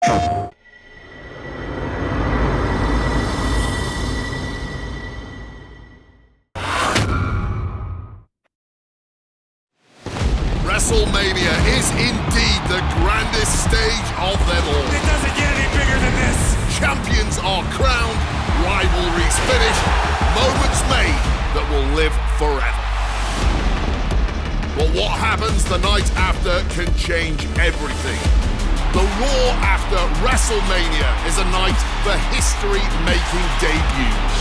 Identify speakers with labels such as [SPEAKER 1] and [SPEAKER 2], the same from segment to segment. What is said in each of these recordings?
[SPEAKER 1] WrestleMania is indeed the grandest stage of them all.
[SPEAKER 2] It doesn't get any bigger than this.
[SPEAKER 1] Champions are crowned, rivalries finished, moments made that will live forever. But what happens the night after can change everything. The Raw after WrestleMania is a night for history-making debuts.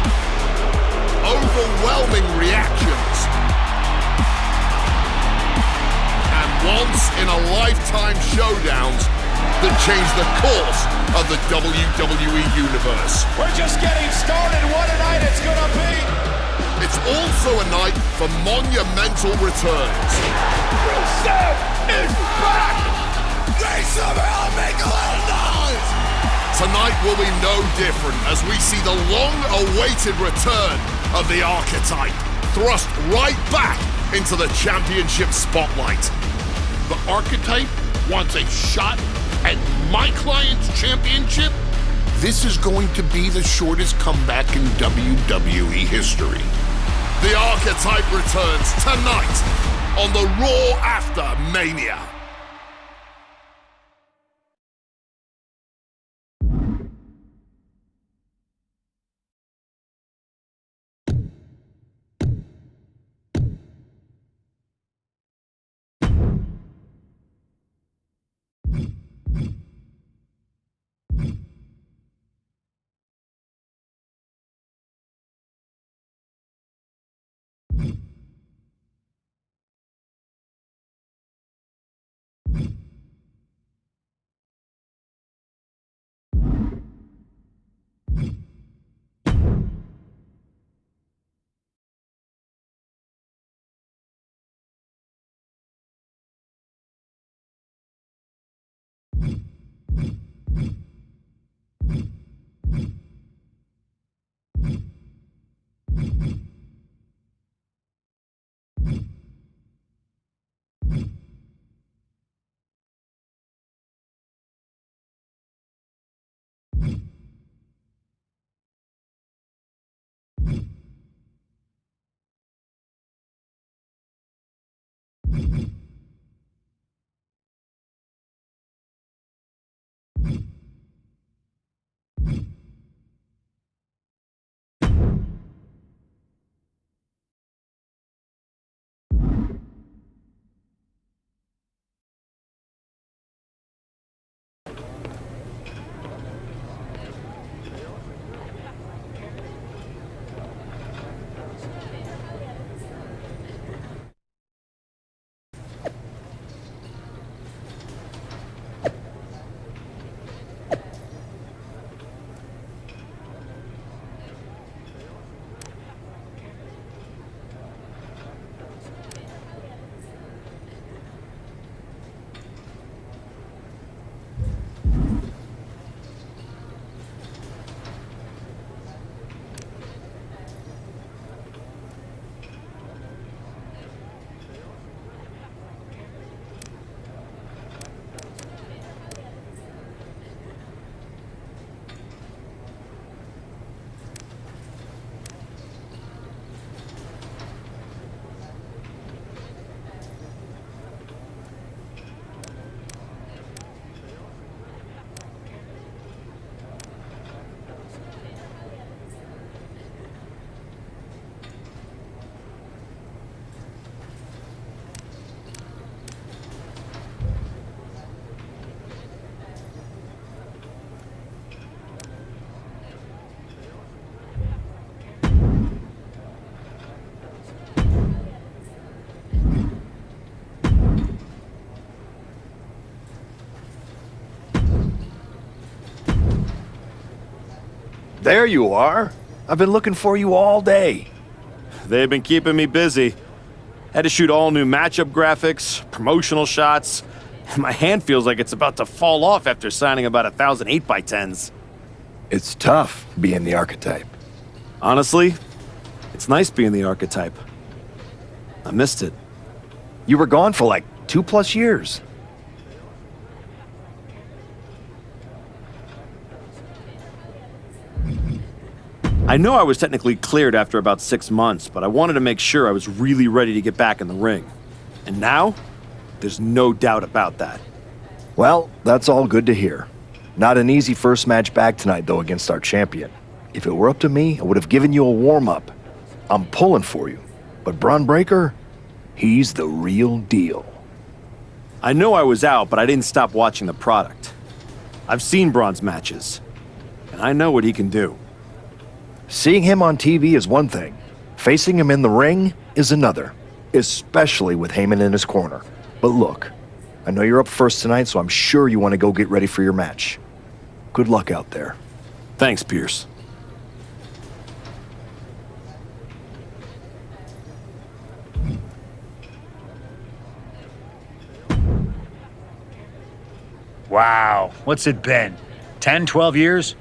[SPEAKER 1] Overwhelming reactions. And once-in-a-lifetime showdowns that change the course of the WWE Universe.
[SPEAKER 2] We're just getting started. What a night it's gonna be.
[SPEAKER 1] It's also a night for monumental returns.
[SPEAKER 2] Rusev is back! Make some hell, make a little noise!
[SPEAKER 1] Tonight will be no different as we see the long-awaited return of the Archetype, thrust right back into the championship spotlight.
[SPEAKER 3] The Archetype wants a shot at my client's championship? This is going to be the shortest comeback in WWE history.
[SPEAKER 1] The Archetype returns tonight on the Raw after Mania.
[SPEAKER 4] There you are. I've been looking for you all day.
[SPEAKER 5] They've been keeping me busy. Had to shoot all new matchup graphics, promotional shots. My hand feels like it's about to fall off after signing about 1,000 8x10s.
[SPEAKER 4] It's tough being the Archetype.
[SPEAKER 5] Honestly, it's nice being the Archetype. I missed it.
[SPEAKER 4] You were gone for like 2+ years.
[SPEAKER 5] I know I was technically cleared after about 6 months, but I wanted to make sure I was really ready to get back in the ring. And now, there's no doubt about that.
[SPEAKER 4] Well, that's all good to hear. Not an easy first match back tonight, though, against our champion. If it were up to me, I would have given you a warm-up. I'm pulling for you. But Braun Breaker, he's the real deal.
[SPEAKER 5] I know I was out, but I didn't stop watching the product. I've seen Braun's matches, and I know what he can do.
[SPEAKER 4] Seeing him on TV is one thing. Facing him in the ring is another, especially with Heyman in his corner. But look, I know you're up first tonight, so I'm sure you want to go get ready for your match. Good luck out there.
[SPEAKER 5] Thanks, Pierce.
[SPEAKER 6] Wow, what's it been? 10, 12 years?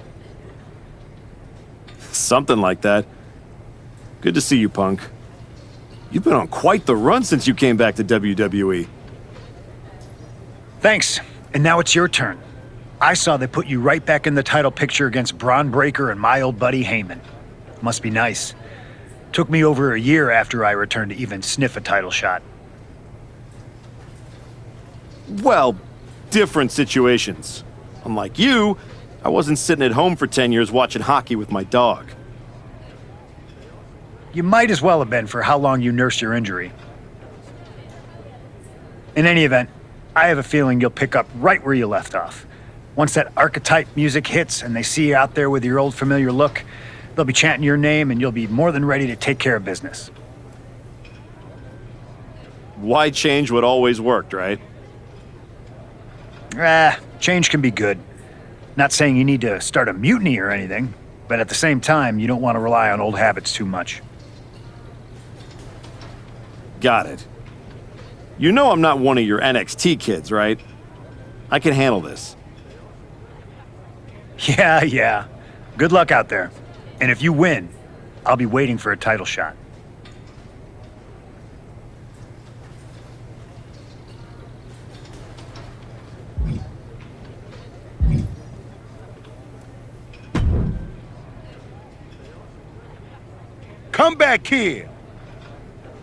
[SPEAKER 5] Something like that. Good to see you, Punk. You've been on quite the run since you came back to WWE.
[SPEAKER 6] Thanks, and now it's your turn. I saw they put you right back in the title picture against Braun Breaker and my old buddy Heyman. Must be nice. Took me over a year after I returned to even sniff a title shot.
[SPEAKER 5] Well, different situations. Unlike you, I wasn't sitting at home for 10 years watching hockey with my dog.
[SPEAKER 6] You might as well have been for how long you nursed your injury. In any event, I have a feeling you'll pick up right where you left off. Once that archetype music hits and they see you out there with your old familiar look, they'll be chanting your name and you'll be more than ready to take care of business.
[SPEAKER 5] Why change what always worked, right?
[SPEAKER 6] Change can be good. Not saying you need to start a mutiny or anything, but at the same time, you don't want to rely on old habits too much.
[SPEAKER 5] Got it. You know I'm not one of your NXT kids, right? I can handle this.
[SPEAKER 6] Yeah. Good luck out there. And if you win, I'll be waiting for a title shot.
[SPEAKER 2] Come back kid.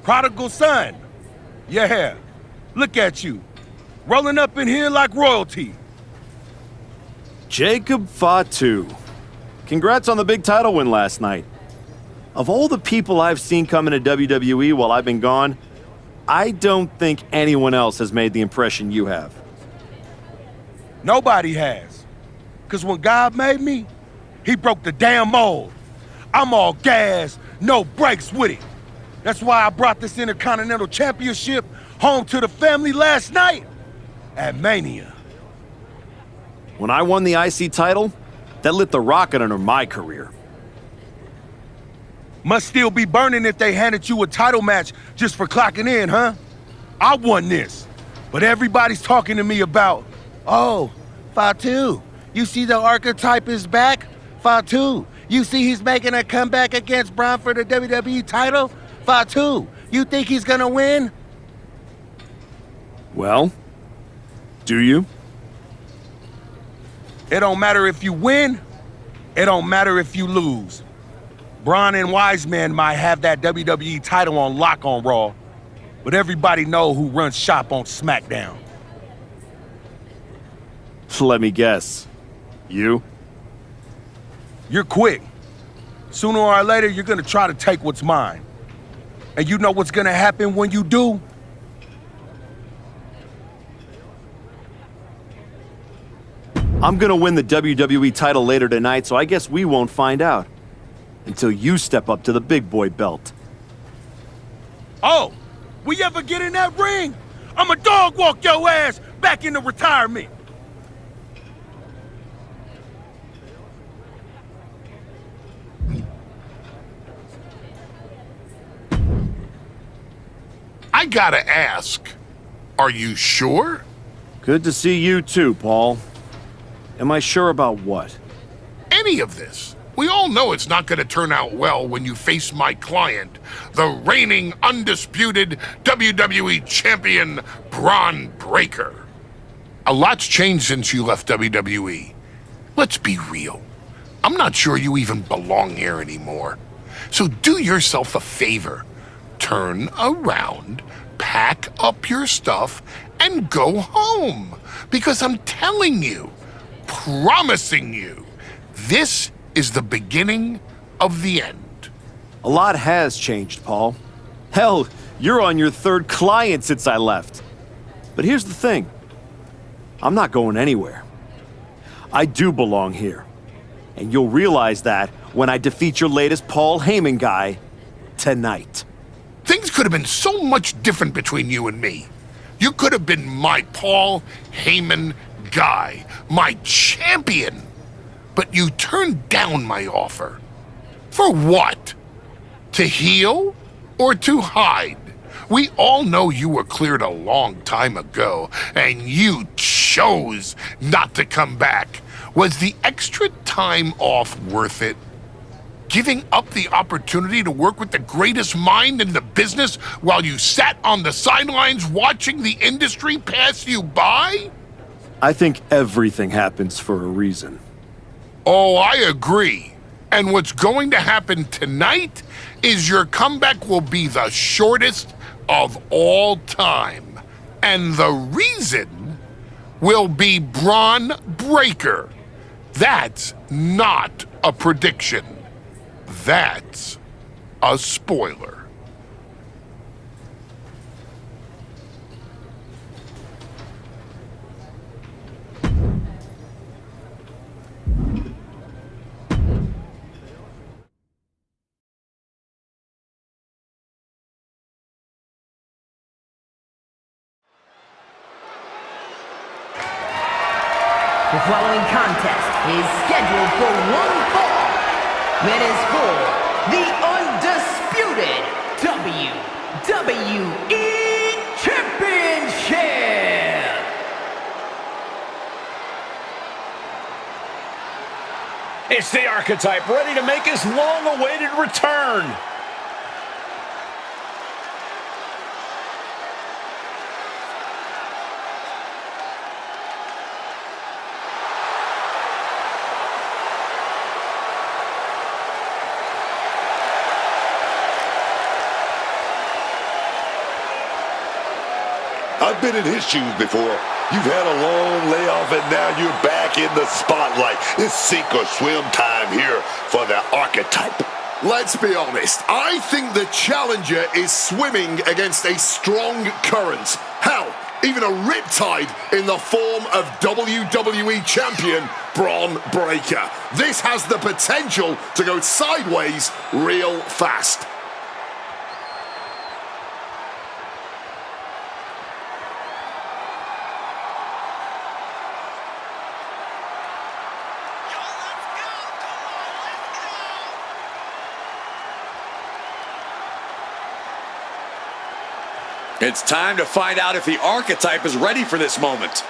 [SPEAKER 2] Prodigal son. Yeah. Look at you. Rolling up in here like royalty.
[SPEAKER 5] Jacob Fatu. Congrats on the big title win last night. Of all the people I've seen come into WWE while I've been gone, I don't think anyone else has made the impression you have.
[SPEAKER 2] Nobody has. Because when God made me, he broke the damn mold. I'm all gas, no brakes with it. That's why I brought this Intercontinental Championship home to the family last night at Mania.
[SPEAKER 5] When I won the IC title, that lit the rocket under my career.
[SPEAKER 2] Must still be burning if they handed you a title match just for clocking in, huh? I won this, but everybody's talking to me about, oh, Fatu, you see the archetype is back? Fatu, you see he's making a comeback against Braun for the WWE title? Fatu, you think he's gonna win?
[SPEAKER 5] Well, do you?
[SPEAKER 2] It don't matter if you win, it don't matter if you lose. Braun and Wiseman might have that WWE title on lock on Raw, but everybody know who runs shop on SmackDown.
[SPEAKER 5] Let me guess. You?
[SPEAKER 2] You're quick. Sooner or later, you're gonna try to take what's mine. And you know what's gonna happen when you do?
[SPEAKER 5] I'm gonna win the WWE title later tonight, so I guess we won't find out. Until you step up to the big boy belt.
[SPEAKER 2] Oh, we ever get in that ring? I'ma dog walk your ass back into retirement.
[SPEAKER 3] I gotta ask, are you sure?
[SPEAKER 5] Good to see you too, Paul. Am I sure about what?
[SPEAKER 3] Any of this? We all know it's not gonna turn out well when you face my client, the reigning, undisputed WWE Champion, Braun Breaker. A lot's changed since you left WWE. Let's be real. I'm not sure you even belong here anymore. So do yourself a favor. Turn around, pack up your stuff, and go home. Because I'm telling you, promising you, this is the beginning of the end.
[SPEAKER 5] A lot has changed, Paul. Hell, you're on your third client since I left. But here's the thing. I'm not going anywhere. I do belong here. And you'll realize that when I defeat your latest Paul Heyman guy tonight.
[SPEAKER 3] Things could have been so much different between you and me. You could have been my Paul Heyman guy, my champion. But you turned down my offer. For what? To heal or to hide? We all know you were cleared a long time ago, and you chose not to come back. Was the extra time off worth it? Giving up the opportunity to work with the greatest mind in the business while you sat on the sidelines watching the industry pass you by?
[SPEAKER 5] I think everything happens for a reason.
[SPEAKER 3] Oh, I agree. And what's going to happen tonight is your comeback will be the shortest of all time. And the reason will be Braun Breaker. That's not a prediction. That's a spoiler.
[SPEAKER 7] The following contest is scheduled for one fall and is for the undisputed WWE Championship.
[SPEAKER 8] It's the Archetype ready to make his long-awaited return.
[SPEAKER 9] I've been in his shoes before. You've had a long layoff and now you're back in the spotlight. It's sink or swim time here for the Archetype.
[SPEAKER 1] Let's be honest, I think the challenger is swimming against a strong current. Hell, even a riptide in the form of WWE Champion Braun Breaker. This has the potential to go sideways real fast.
[SPEAKER 10] It's time to find out if the Archetype is ready for this moment.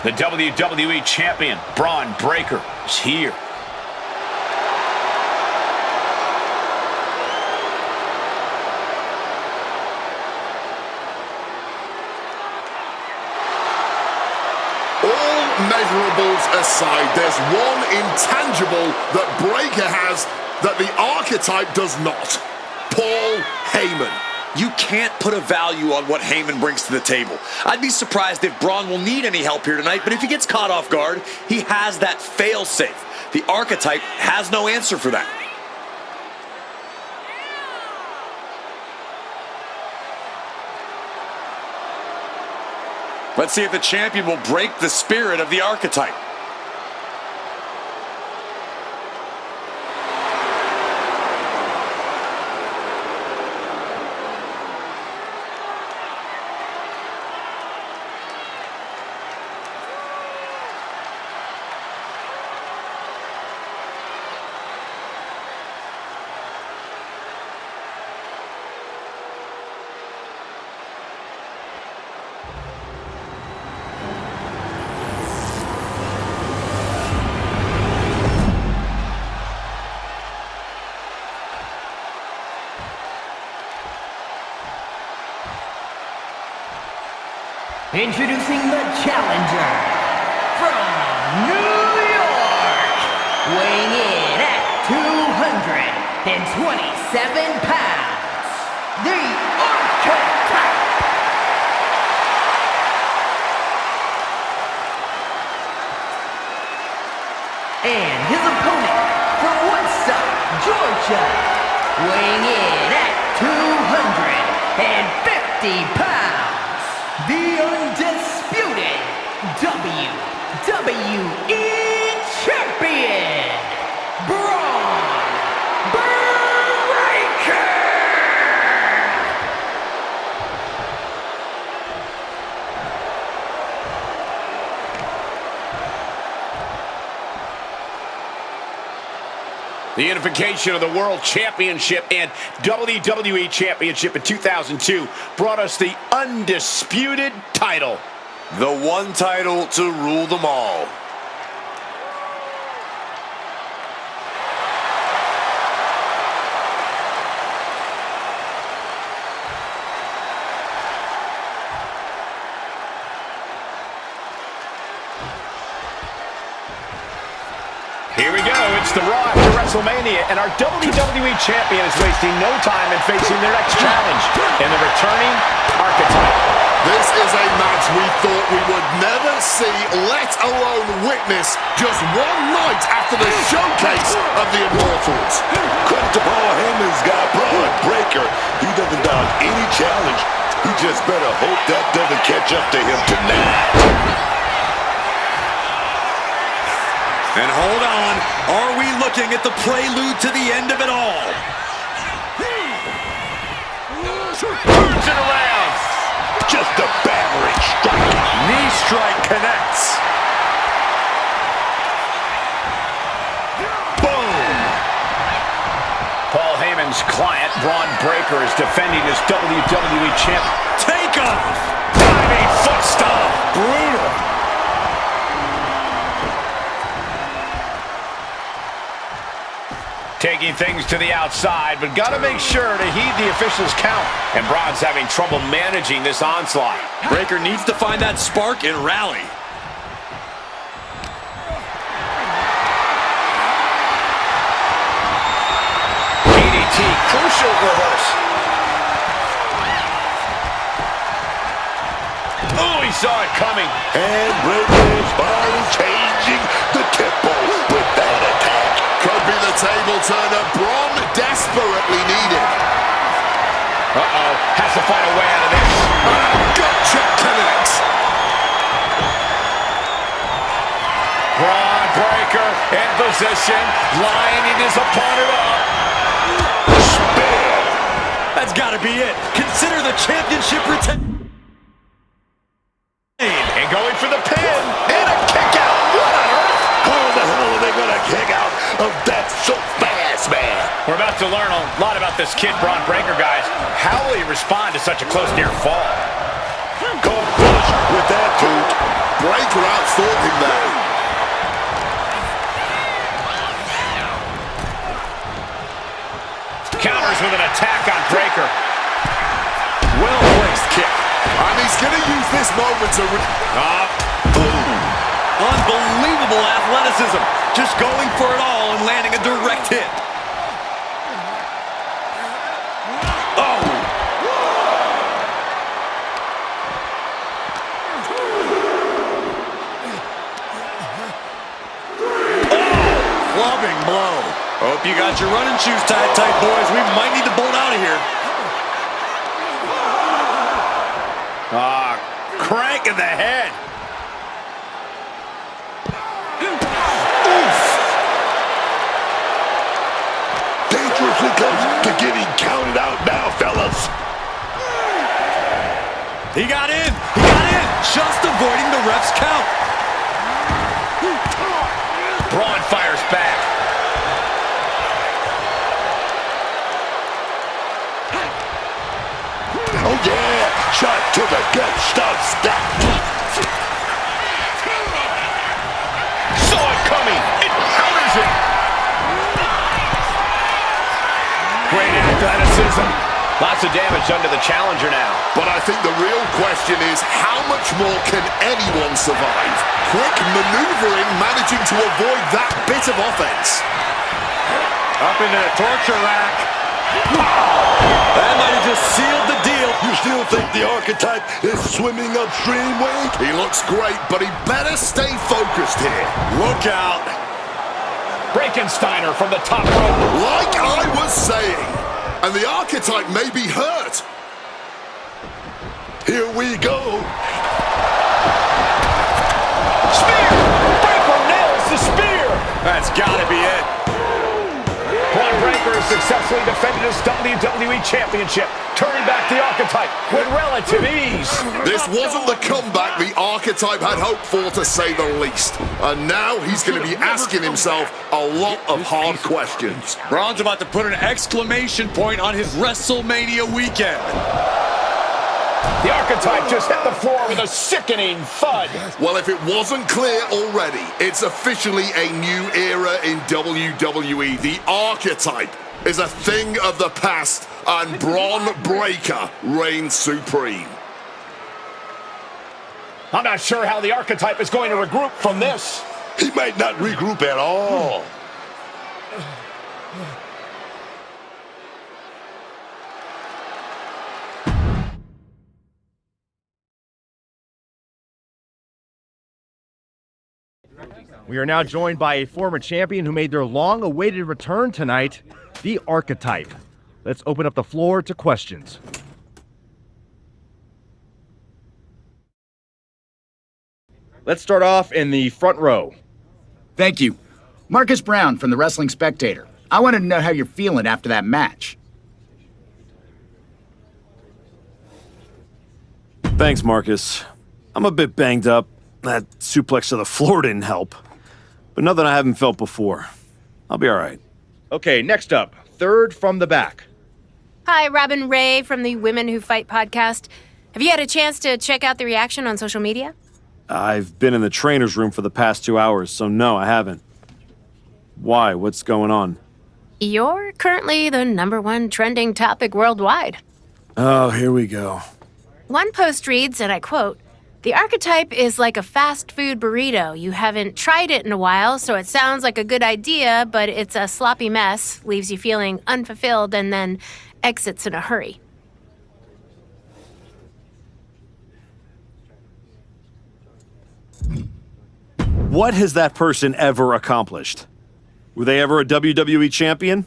[SPEAKER 8] The WWE Champion, Braun Breaker, is here.
[SPEAKER 1] All measurables aside, there's one intangible that Breaker has that the Archetype does not. Paul Heyman.
[SPEAKER 10] You can't put a value on what Heyman brings to the table. I'd be surprised if Braun will need any help here tonight, but if he gets caught off guard, he has that fail-safe. The Archetype has no answer for that. Let's see if the champion will break the spirit of the Archetype.
[SPEAKER 7] Introducing the challenger from New York, weighing in at 227 pounds, the Archetype. And his opponent from Woodstock, Georgia, weighing in at 250 pounds, the undisputed WWE Champion, Braun Breaker!
[SPEAKER 8] The unification of the World Championship and WWE Championship in 2002 brought us the undisputed title.
[SPEAKER 9] The one title to rule them all.
[SPEAKER 8] Here we go, it's the Raw after WrestleMania, and our WWE Champion is wasting no time in facing their next challenge in the returning Archetype.
[SPEAKER 1] This is a match we thought we would never see, let alone witness, just one night after the showcase of the Immortals.
[SPEAKER 9] Credit to Paul Heyman's guy, Braun Breaker. He doesn't dodge any challenge. He just better hope that doesn't catch up to him tonight.
[SPEAKER 10] And hold on, are we looking at the prelude to the end of it all?
[SPEAKER 8] Turns it around.
[SPEAKER 9] Just a battering strike.
[SPEAKER 10] Knee strike connects.
[SPEAKER 9] Boom.
[SPEAKER 8] Paul Heyman's client, Braun Breaker, is defending his WWE champ.
[SPEAKER 10] Take off.
[SPEAKER 8] Diving foot stomp. Brutal. Taking things to the outside, but got to make sure to heed the officials' count. And Braun's having trouble managing this onslaught.
[SPEAKER 10] Breaker needs to find that spark and rally.
[SPEAKER 8] DDT, crucial reverse. Oh, he saw it coming.
[SPEAKER 9] And Breaker is finally changing the tempo with that attack.
[SPEAKER 1] Could be the table turner Braun desperately needed.
[SPEAKER 8] Uh-oh, has to find a way out of this.
[SPEAKER 1] Gotcha connects.
[SPEAKER 8] Braun Breaker in position, lining his opponent up.
[SPEAKER 9] Spear.
[SPEAKER 10] That's got to be it. Consider the championship retain.
[SPEAKER 8] And going for the pin. And a kick out. What on earth?
[SPEAKER 9] How the hell are they going to kick out of that so fast, man?
[SPEAKER 8] We're about to learn a lot about this kid, Braun Breaker, guys. How will he respond to such a close near fall?
[SPEAKER 9] Go push with that boot.
[SPEAKER 1] Breaker outthought him there.
[SPEAKER 8] Counters with an attack on Breaker.
[SPEAKER 10] Well-placed kick.
[SPEAKER 1] And he's going to use this moment to...
[SPEAKER 10] Boom. Unbelievable athleticism. Just going for it all and landing a direct hit. Oh. Clubbing blow. Hope you got your running shoes tied tight, boys. We might need to bolt out of here.
[SPEAKER 8] Crank in the head.
[SPEAKER 9] Dangerously close to getting counted out now, fellas.
[SPEAKER 10] He got in. He got in. Just avoiding the ref's count.
[SPEAKER 8] Braun fires back.
[SPEAKER 9] Oh, yeah. Shot to the gut. Stop stacked.
[SPEAKER 8] Saw it coming. It counters it. Great athleticism. Lots of damage done to the challenger now.
[SPEAKER 1] But I think the real question is, how much more can anyone survive? Quick maneuvering, managing to avoid that bit of offense.
[SPEAKER 8] Up into the torture rack.
[SPEAKER 9] That might have just sealed the deal. You still think the Archetype is swimming upstream, Wade?
[SPEAKER 1] He looks great, but he better stay focused here.
[SPEAKER 9] Look out.
[SPEAKER 8] Frankensteiner from the top rope.
[SPEAKER 1] Like I was saying, and the Archetype may be hurt.
[SPEAKER 9] Here we go.
[SPEAKER 8] Spear! Breaker nails the spear! That's gotta be it. Braun Breaker has successfully defended his WWE Championship, turning back the Archetype with relative ease.
[SPEAKER 1] This wasn't the comeback the Archetype had hoped for, to say the least. And now he's going to be asking himself a lot of hard questions.
[SPEAKER 10] Braun's about to put an exclamation point on his WrestleMania weekend.
[SPEAKER 8] The Archetype just hit the floor with a sickening thud.
[SPEAKER 1] Well, if it wasn't clear already, it's officially a new era in WWE. The Archetype is a thing of the past, and Braun Breaker reigns supreme.
[SPEAKER 8] I'm not sure how the Archetype is going to regroup from this.
[SPEAKER 9] He might not regroup at all.
[SPEAKER 11] We are now joined by a former champion who made their long-awaited return tonight, the Archetype. Let's open up the floor to questions. Let's start off in the front row.
[SPEAKER 12] Thank you. Marcus Brown from the Wrestling Spectator. I wanted to know how you're feeling after that match.
[SPEAKER 5] Thanks, Marcus. I'm a bit banged up. That suplex to the floor didn't help. But nothing I haven't felt before. I'll be all right.
[SPEAKER 11] Okay, next up, third from the back.
[SPEAKER 13] Hi, Robin Ray from the Women Who Fight podcast. Have you had a chance to check out the reaction on social media?
[SPEAKER 5] I've been in the trainer's room for the past 2 hours, so no, I haven't. Why? What's going on?
[SPEAKER 13] You're currently the #1 trending topic worldwide.
[SPEAKER 5] Oh, here we go.
[SPEAKER 13] One post reads, and I quote, "The Archetype is like a fast food burrito. You haven't tried it in a while, so it sounds like a good idea, but it's a sloppy mess, leaves you feeling unfulfilled, and then exits in a hurry."
[SPEAKER 5] What has that person ever accomplished? Were they ever a WWE champion?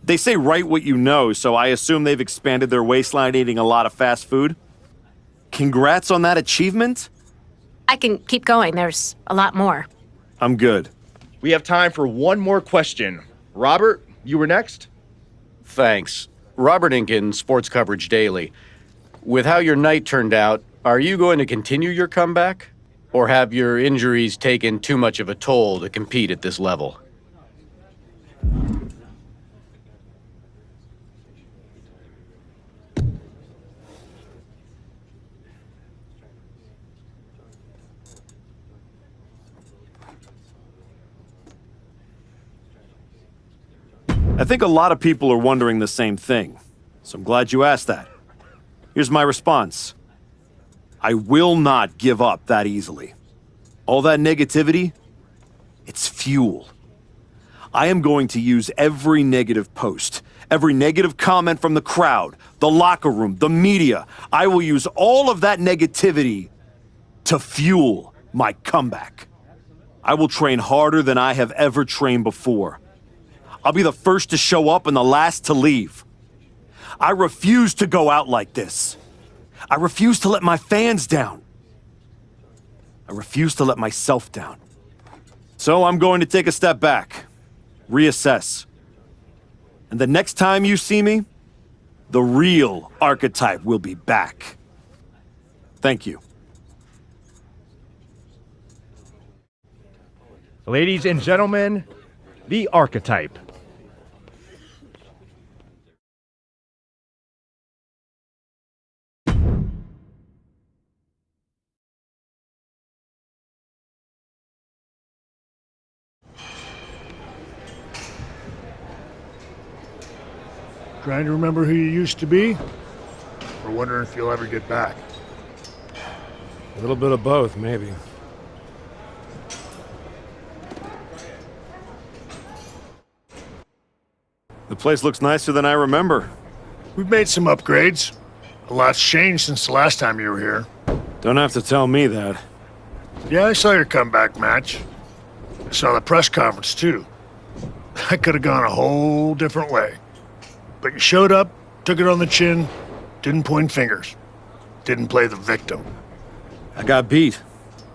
[SPEAKER 5] They say write what you know, so I assume they've expanded their waistline eating a lot of fast food. Congrats on that achievement?
[SPEAKER 13] I can keep going. There's a lot more.
[SPEAKER 5] I'm good.
[SPEAKER 11] We have time for one more question. Robert, you were next?
[SPEAKER 14] Thanks. Robert Inkin, Sports Coverage Daily. With how your night turned out, are you going to continue your comeback? Or have your injuries taken too much of a toll to compete at this level?
[SPEAKER 5] I think a lot of people are wondering the same thing, so I'm glad you asked that. Here's my response. I will not give up that easily. All that negativity, it's fuel. I am going to use every negative post, every negative comment from the crowd, the locker room, the media. I will use all of that negativity to fuel my comeback. I will train harder than I have ever trained before. I'll be the first to show up and the last to leave. I refuse to go out like this. I refuse to let my fans down. I refuse to let myself down. So I'm going to take a step back, reassess. And the next time you see me, the real Archetype will be back. Thank you.
[SPEAKER 11] Ladies and gentlemen, the Archetype.
[SPEAKER 15] Trying to remember who you used to be? Or wondering if you'll ever get back?
[SPEAKER 16] A little bit of both, maybe.
[SPEAKER 5] The place looks nicer than I remember.
[SPEAKER 15] We've made some upgrades. A lot's changed since the last time you were here.
[SPEAKER 16] Don't have to tell me that.
[SPEAKER 15] Yeah, I saw your comeback match. I saw the press conference, too. That could have gone a whole different way. But you showed up, took it on the chin, didn't point fingers, didn't play the victim.
[SPEAKER 5] I got beat.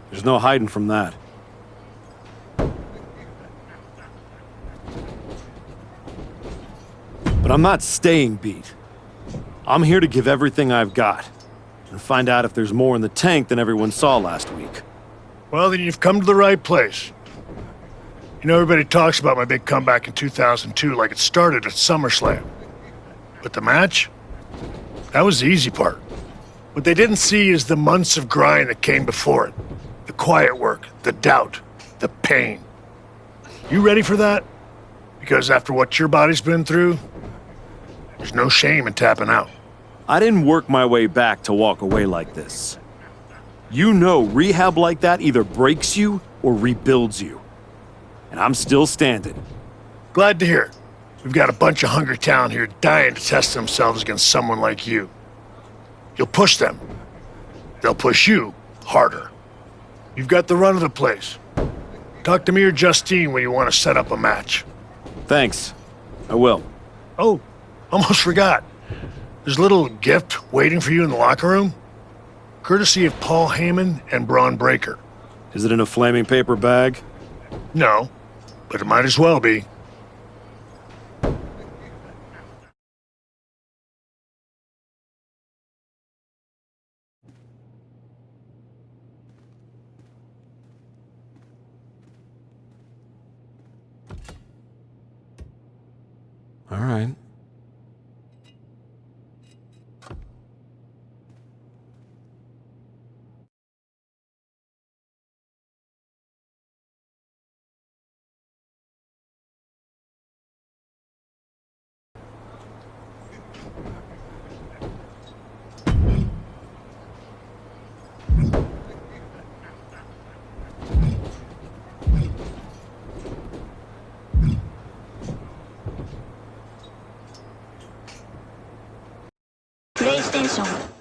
[SPEAKER 5] There's no hiding from that. But I'm not staying beat. I'm here to give everything I've got and find out if there's more in the tank than everyone saw last week.
[SPEAKER 15] Well, then you've come to the right place. You know, everybody talks about my big comeback in 2002 like it started at SummerSlam. But the match? That was the easy part. What they didn't see is the months of grind that came before it. The quiet work, the doubt, the pain. You ready for that? Because after what your body's been through, there's no shame in tapping out.
[SPEAKER 5] I didn't work my way back to walk away like this. You know, rehab like that either breaks you or rebuilds you. And I'm still standing.
[SPEAKER 15] Glad to hear it. We've got a bunch of hungry talent here dying to test themselves against someone like you. You'll push them. They'll push you harder. You've got the run of the place. Talk to me or Justine when you want to set up a match.
[SPEAKER 5] Thanks. I will.
[SPEAKER 15] Oh, almost forgot. There's a little gift waiting for you in the locker room. Courtesy of Paul Heyman and Braun Breaker.
[SPEAKER 5] Is it in a flaming paper bag?
[SPEAKER 15] No, but it might as well be.
[SPEAKER 16] All right.
[SPEAKER 17] PlayStation